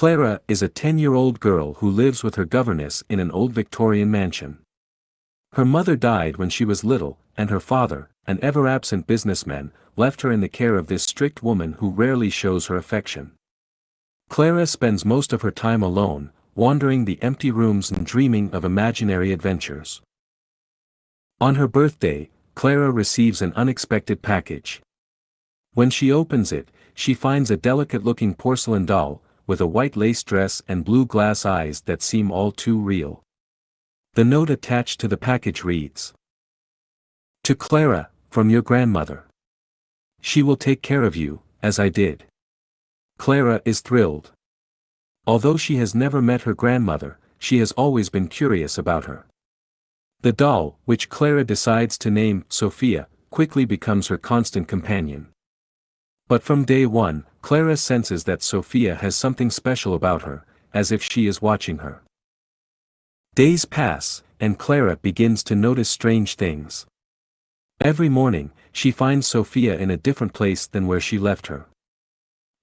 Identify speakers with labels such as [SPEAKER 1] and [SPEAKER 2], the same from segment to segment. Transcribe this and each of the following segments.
[SPEAKER 1] Clara is a 10-year-old girl who lives with her governess in an old Victorian mansion. Her mother died when she was little, and her father, an ever-absent businessman, left her in the care of this strict woman who rarely shows her affection. Clara spends most of her time alone, wandering the empty rooms and dreaming of imaginary adventures. On her birthday, Clara receives an unexpected package. When she opens it, she finds a delicate-looking porcelain doll, with a white lace dress and blue glass eyes that seem all too real. The note attached to the package reads, "To Clara, from your grandmother. She will take care of you, as I did." Clara is thrilled. Although she has never met her grandmother, she has always been curious about her. The doll, which Clara decides to name Sophia, quickly becomes her constant companion. But from day one, Clara senses that Sophia has something special about her, as if she is watching her. Days pass, and Clara begins to notice strange things. Every morning, she finds Sophia in a different place than where she left her.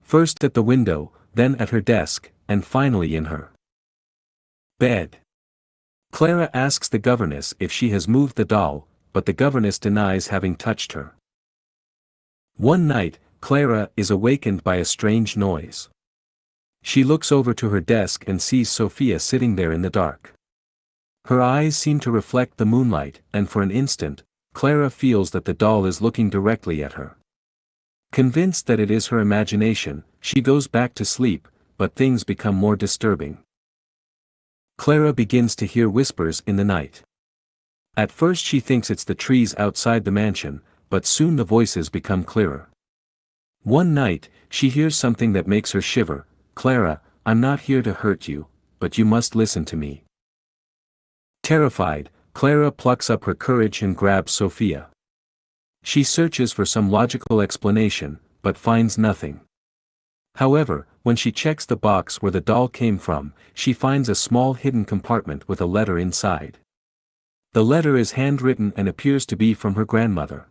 [SPEAKER 1] First at the window, then at her desk, and finally in her bed. Clara asks the governess if she has moved the doll, but the governess denies having touched her. One night, Clara is awakened by a strange noise. She looks over to her desk and sees Sophia sitting there in the dark. Her eyes seem to reflect the moonlight, and for an instant, Clara feels that the doll is looking directly at her. Convinced that it is her imagination, she goes back to sleep, but things become more disturbing. Clara begins to hear whispers in the night. At first she thinks it's the trees outside the mansion, but soon the voices become clearer. One night, she hears something that makes her shiver. "Clara, I'm not here to hurt you, but you must listen to me." Terrified, Clara plucks up her courage and grabs Sophia. She searches for some logical explanation, but finds nothing. However, when she checks the box where the doll came from, she finds a small hidden compartment with a letter inside. The letter is handwritten and appears to be from her grandmother.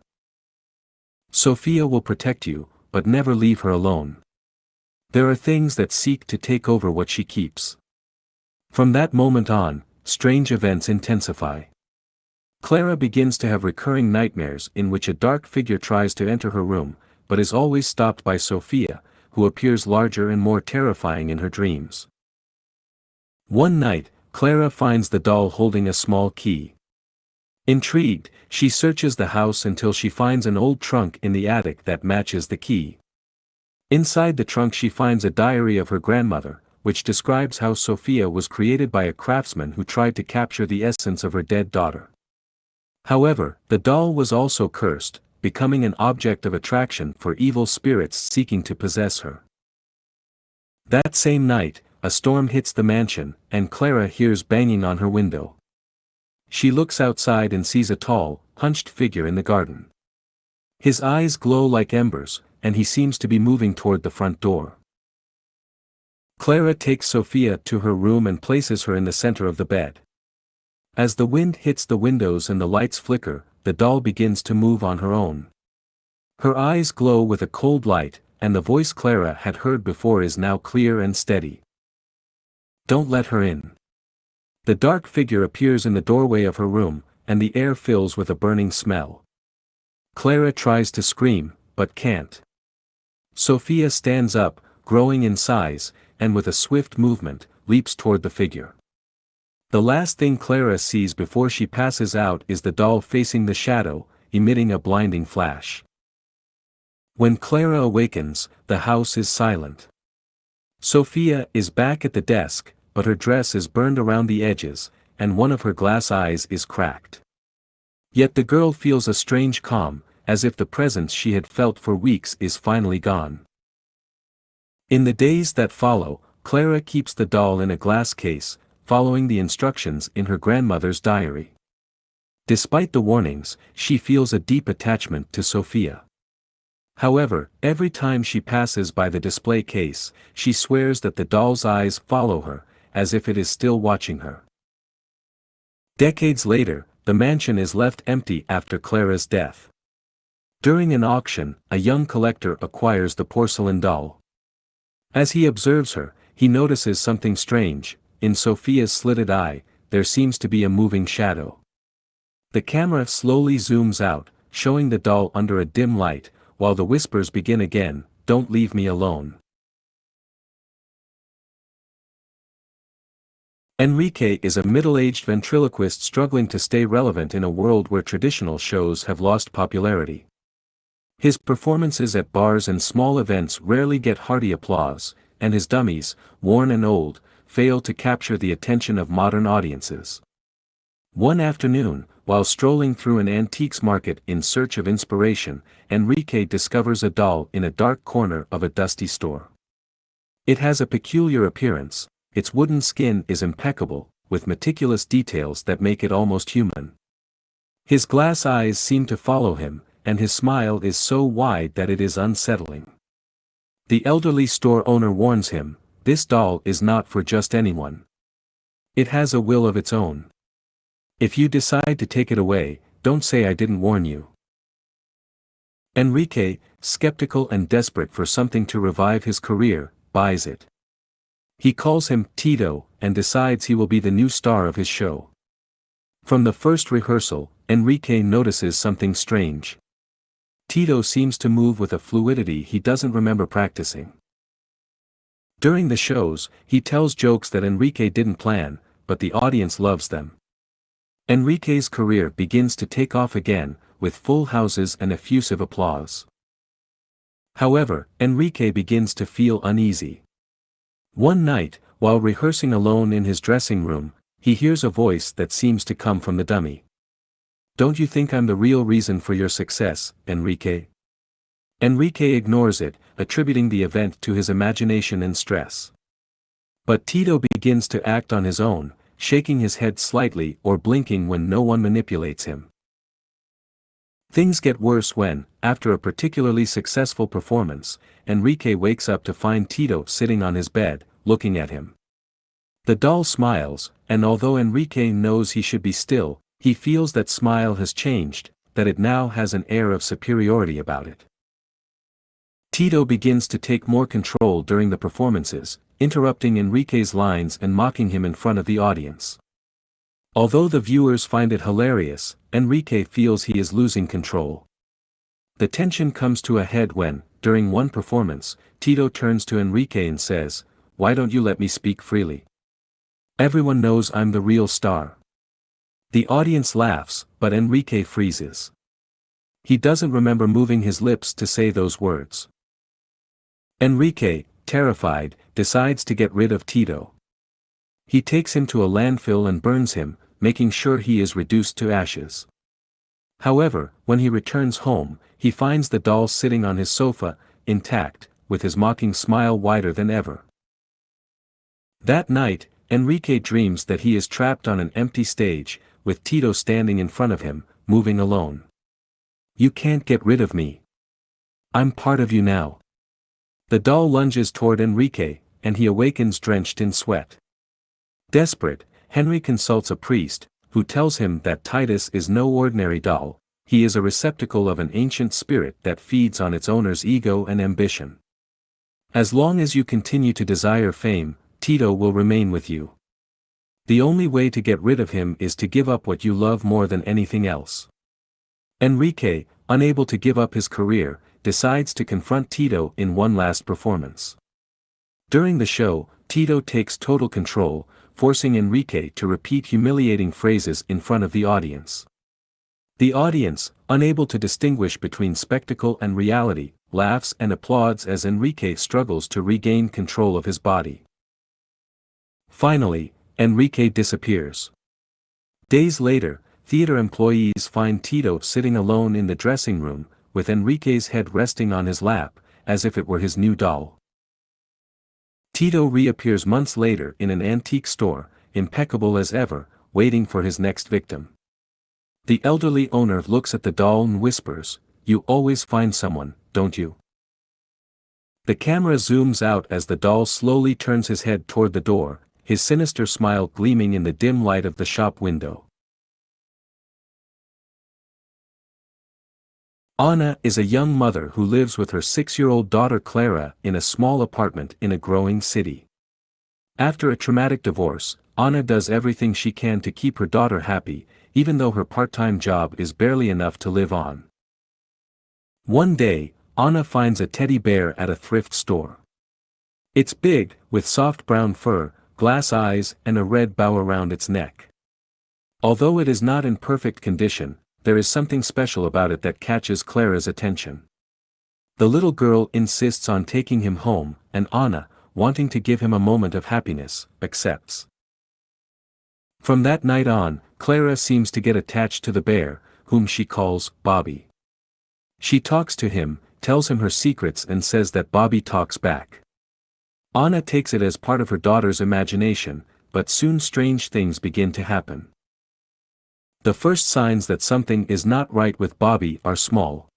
[SPEAKER 1] "Sophia will protect you, but never leave her alone. There are things that seek to take over what she keeps." From that moment on, strange events intensify. Clara begins to have recurring nightmares in which a dark figure tries to enter her room, but is always stopped by Sophia, who appears larger and more terrifying in her dreams. One night, Clara finds the doll holding a small key. Intrigued, she searches the house until she finds an old trunk in the attic that matches the key. Inside the trunk she finds a diary of her grandmother, which describes how Sophia was created by a craftsman who tried to capture the essence of her dead daughter. However, the doll was also cursed, becoming an object of attraction for evil spirits seeking to possess her. That same night, a storm hits the mansion, and Clara hears banging on her window. She looks outside and sees a tall, hunched figure in the garden. His eyes glow like embers, and he seems to be moving toward the front door. Clara takes Sophia to her room and places her in the center of the bed. As the wind hits the windows and the lights flicker, the doll begins to move on her own. Her eyes glow with a cold light, and the voice Clara had heard before is now clear and steady. "Don't let her in." The dark figure appears in the doorway of her room, and the air fills with a burning smell. Clara tries to scream, but can't. Sophia stands up, growing in size, and with a swift movement, leaps toward the figure. The last thing Clara sees before she passes out is the doll facing the shadow, emitting a blinding flash. When Clara awakens, the house is silent. Sophia is back at the desk, but her dress is burned around the edges, and one of her glass eyes is cracked. Yet the girl feels a strange calm, as if the presence she had felt for weeks is finally gone. In the days that follow, Clara keeps the doll in a glass case, following the instructions in her grandmother's diary. Despite the warnings, she feels a deep attachment to Sophia. However, every time she passes by the display case, she swears that the doll's eyes follow her, as if it is still watching her. Decades later, the mansion is left empty after Clara's death. During an auction, a young collector acquires the porcelain doll. As he observes her, he notices something strange. In Sophia's slitted eye, there seems to be a moving shadow. The camera slowly zooms out, showing the doll under a dim light, while the whispers begin again, "Don't leave me alone." Enrique is a middle-aged ventriloquist struggling to stay relevant in a world where traditional shows have lost popularity. His performances at bars and small events rarely get hearty applause, and his dummies, worn and old, fail to capture the attention of modern audiences. One afternoon, while strolling through an antiques market in search of inspiration, Enrique discovers a doll in a dark corner of a dusty store. It has a peculiar appearance. Its wooden skin is impeccable, with meticulous details that make it almost human. His glass eyes seem to follow him, and his smile is so wide that it is unsettling. The elderly store owner warns him, "This doll is not for just anyone. It has a will of its own. If you decide to take it away, don't say I didn't warn you." Enrique, skeptical and desperate for something to revive his career, buys it. He calls him Tito, and decides he will be the new star of his show. From the first rehearsal, Enrique notices something strange. Tito seems to move with a fluidity he doesn't remember practicing. During the shows, he tells jokes that Enrique didn't plan, but the audience loves them. Enrique's career begins to take off again, with full houses and effusive applause. However, Enrique begins to feel uneasy. One night, while rehearsing alone in his dressing room, he hears a voice that seems to come from the dummy. "Don't you think I'm the real reason for your success, Enrique?" Enrique ignores it, attributing the event to his imagination and stress. But Tito begins to act on his own, shaking his head slightly or blinking when no one manipulates him. Things get worse when, after a particularly successful performance, Enrique wakes up to find Tito sitting on his bed, looking at him. The doll smiles, and although Enrique knows he should be still, he feels that smile has changed, that it now has an air of superiority about it. Tito begins to take more control during the performances, interrupting Enrique's lines and mocking him in front of the audience. Although the viewers find it hilarious, Enrique feels he is losing control. The tension comes to a head when, during one performance, Tito turns to Enrique and says, "Why don't you let me speak freely? Everyone knows I'm the real star." The audience laughs, but Enrique freezes. He doesn't remember moving his lips to say those words. Enrique, terrified, decides to get rid of Tito. He takes him to a landfill and burns him, making sure he is reduced to ashes. However, when he returns home, he finds the doll sitting on his sofa, intact, with his mocking smile wider than ever. That night, Enrique dreams that he is trapped on an empty stage, with Tito standing in front of him, moving alone. "You can't get rid of me. I'm part of you now." The doll lunges toward Enrique, and he awakens drenched in sweat. Desperate, Henry consults a priest, who tells him that Titus is no ordinary doll, he is a receptacle of an ancient spirit that feeds on its owner's ego and ambition. As long as you continue to desire fame, Tito will remain with you. The only way to get rid of him is to give up what you love more than anything else. Enrique, unable to give up his career, decides to confront Tito in one last performance. During the show, Tito takes total control, forcing Enrique to repeat humiliating phrases in front of the audience. The audience, unable to distinguish between spectacle and reality, laughs and applauds as Enrique struggles to regain control of his body. Finally, Enrique disappears. Days later, theater employees find Tito sitting alone in the dressing room, with Enrique's head resting on his lap, as if it were his new doll. Tito reappears months later in an antique store, impeccable as ever, waiting for his next victim. The elderly owner looks at the doll and whispers, "You always find someone, don't you?" The camera zooms out as the doll slowly turns his head toward the door, his sinister smile gleaming in the dim light of the shop window. Anna is a young mother who lives with her 6-year-old daughter Clara in a small apartment in a growing city. After a traumatic divorce, Anna does everything she can to keep her daughter happy, even though her part-time job is barely enough to live on. One day, Anna finds a teddy bear at a thrift store. It's big, with soft brown fur, glass eyes and a red bow around its neck. Although it is not in perfect condition, there is something special about it that catches Clara's attention. The little girl insists on taking him home, and Anna, wanting to give him a moment of happiness, accepts. From that night on, Clara seems to get attached to the bear, whom she calls Bobby. She talks to him, tells him her secrets and says that Bobby talks back. Anna takes it as part of her daughter's imagination, but soon strange things begin to happen. The first signs that something is not right with Bobby are small.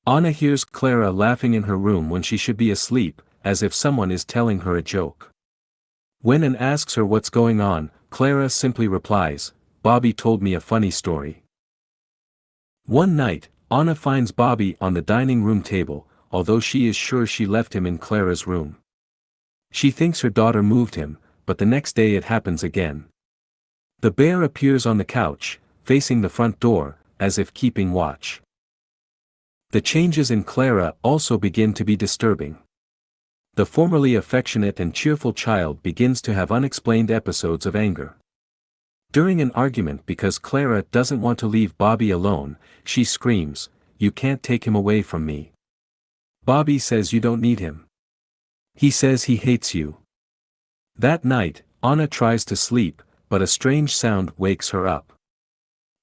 [SPEAKER 1] Anna hears Clara laughing in her room when she should be asleep, as if someone is telling her a joke. When Anna asks her what's going on, Clara simply replies, "Bobby told me a funny story." One night, Anna finds Bobby on the dining room table, although she is sure she left him in Clara's room. She thinks her daughter moved him, but the next day it happens again. The bear appears on the couch, facing the front door, as if keeping watch. The changes in Clara also begin to be disturbing. The formerly affectionate and cheerful child begins to have unexplained episodes of anger. During an argument because Clara doesn't want to leave Bobby alone, she screams, "You can't take him away from me." Bobby says you don't need him. He says he hates you. That night, Anna tries to sleep, but a strange sound wakes her up.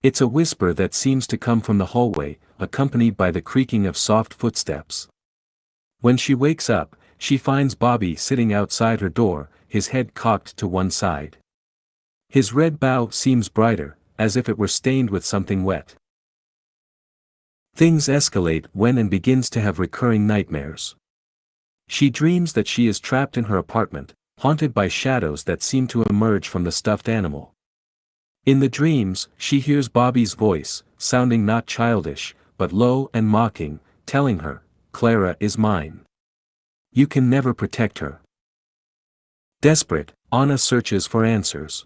[SPEAKER 1] It's a whisper that seems to come from the hallway, accompanied by the creaking of soft footsteps. When she wakes up, she finds Bobby sitting outside her door, his head cocked to one side. His red bow seems brighter, as if it were stained with something wet. Things escalate when Anna begins to have recurring nightmares. She dreams that she is trapped in her apartment, haunted by shadows that seem to emerge from the stuffed animal. In the dreams, she hears Bobby's voice, sounding not childish, but low and mocking, telling her, "Clara is mine. You can never protect her." Desperate, Anna searches for answers.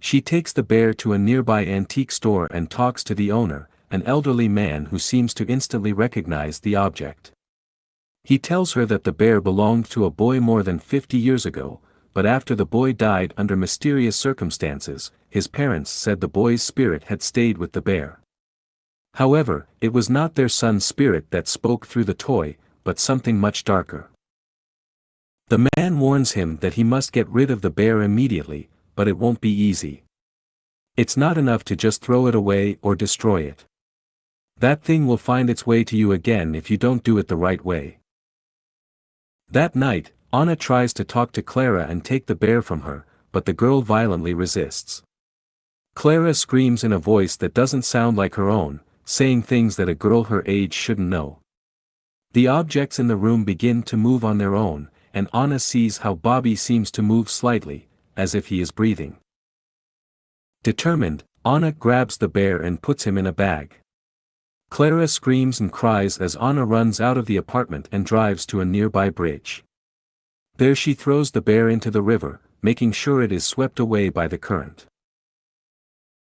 [SPEAKER 1] She takes the bear to a nearby antique store and talks to the owner, an elderly man who seems to instantly recognize the object. He tells her that the bear belonged to a boy more than 50 years ago, but after the boy died under mysterious circumstances, his parents said the boy's spirit had stayed with the bear. However, it was not their son's spirit that spoke through the toy, but something much darker. The man warns him that he must get rid of the bear immediately, but it won't be easy. It's not enough to just throw it away or destroy it. That thing will find its way to you again if you don't do it the right way. That night, Anna tries to talk to Clara and take the bear from her, but the girl violently resists. Clara screams in a voice that doesn't sound like her own, saying things that a girl her age shouldn't know. The objects in the room begin to move on their own, and Anna sees how Bobby seems to move slightly, as if he is breathing. Determined, Anna grabs the bear and puts him in a bag. Clara screams and cries as Anna runs out of the apartment and drives to a nearby bridge. There she throws the bear into the river, making sure it is swept away by the current.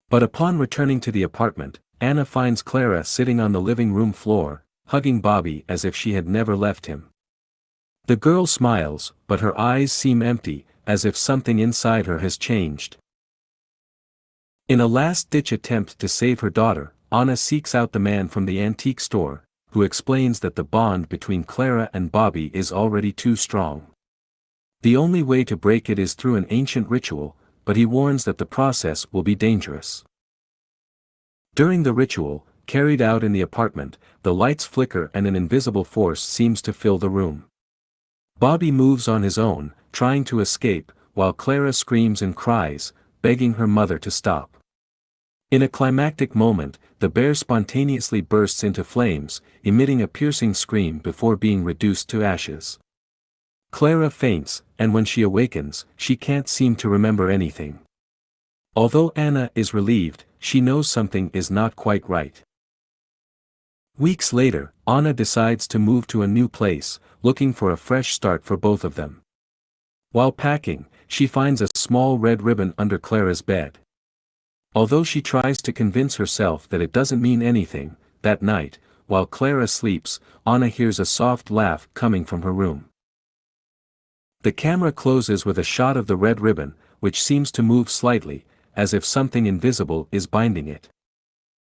[SPEAKER 1] But upon returning to the apartment, Anna finds Clara sitting on the living room floor, hugging Bobby as if she had never left him. The girl smiles, but her eyes seem empty, as if something inside her has changed. In a last-ditch attempt to save her daughter, Anna seeks out the man from the antique store, who explains that the bond between Clara and Bobby is already too strong. The only way to break it is through an ancient ritual, but he warns that the process will be dangerous. During the ritual, carried out in the apartment, the lights flicker and an invisible force seems to fill the room. Bobby moves on his own, trying to escape, while Clara screams and cries, begging her mother to stop. In a climactic moment, the bear spontaneously bursts into flames, emitting a piercing scream before being reduced to ashes. Clara faints, and when she awakens, she can't seem to remember anything. Although Anna is relieved, she knows something is not quite right. Weeks later, Anna decides to move to a new place, looking for a fresh start for both of them. While packing, she finds a small red ribbon under Clara's bed. Although she tries to convince herself that it doesn't mean anything, that night, while Clara sleeps, Anna hears a soft laugh coming from her room. The camera closes with a shot of the red ribbon, which seems to move slightly, as if something invisible is binding it.